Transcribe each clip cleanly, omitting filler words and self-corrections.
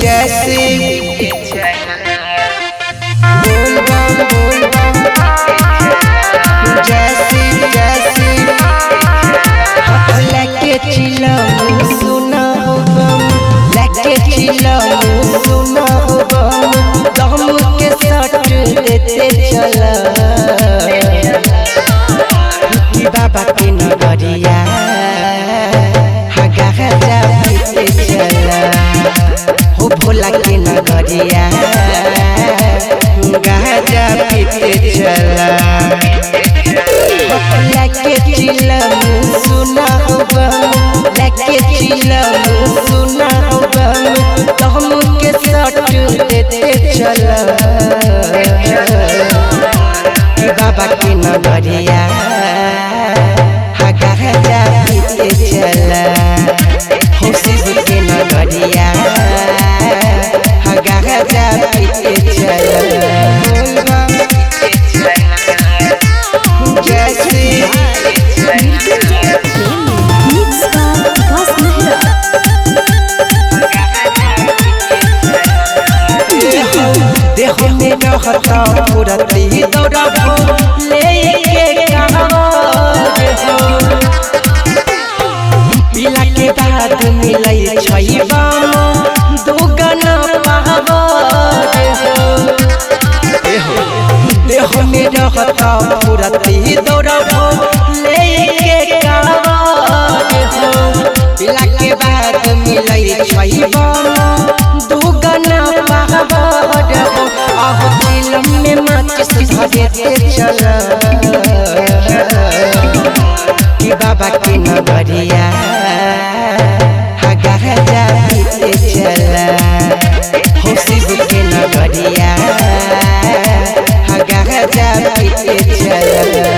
जैसे बोल बम जैसे जैसे हाथ लेके चिल्लाऊं सुना हो बम लेके चिल्लाऊं सुना हो बम दम के साथ देते चला बाबा के नगरिया हगा हजा पीते चला हो भोला के नगरिया गाजा पीते चला लेके चिल्लाऊं सुना हो बम लेके चिल्लाऊं सुना हो बम दम के साथ देते चला बाबा के नगरिया हगा हजा पीते चला हो शिव के नगरिया हगा हजा पीते चला जैसे देह में रहता पूरा दौड़ाबो लेके पीला के बाद मिलै छै बाम दुगना पाबो देह में रहता पूरा दौड़ाबो लेके पीला के बाद मिलै छै बाम दुगना पाबो आहो दिलम में माचिस भगते चला कि बाबा के नगरिया हगा हजा पीते चला हो शिव के नगरिया हगा हजा पीते चला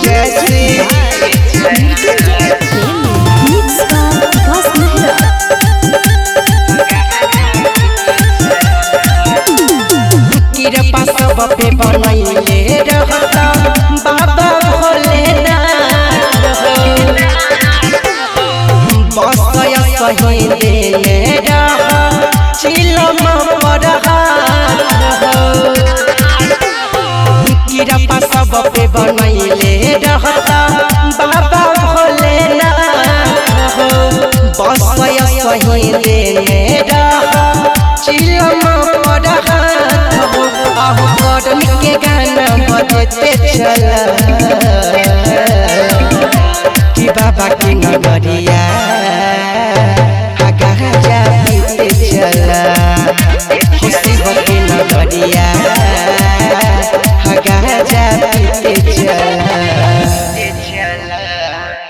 जैसे सब पे बनैले रहता बाबा भोलेनाथ बसय सही देले रह चिलम पर किरपा सब पे बनैले रहता बाबा भोलेनाथ बसय सही देले रह चिलम पर आहो गौतम के गाना बजते चला कि बाबा के नगरिया हगा हजा पीते चला हो शिव के नगरिया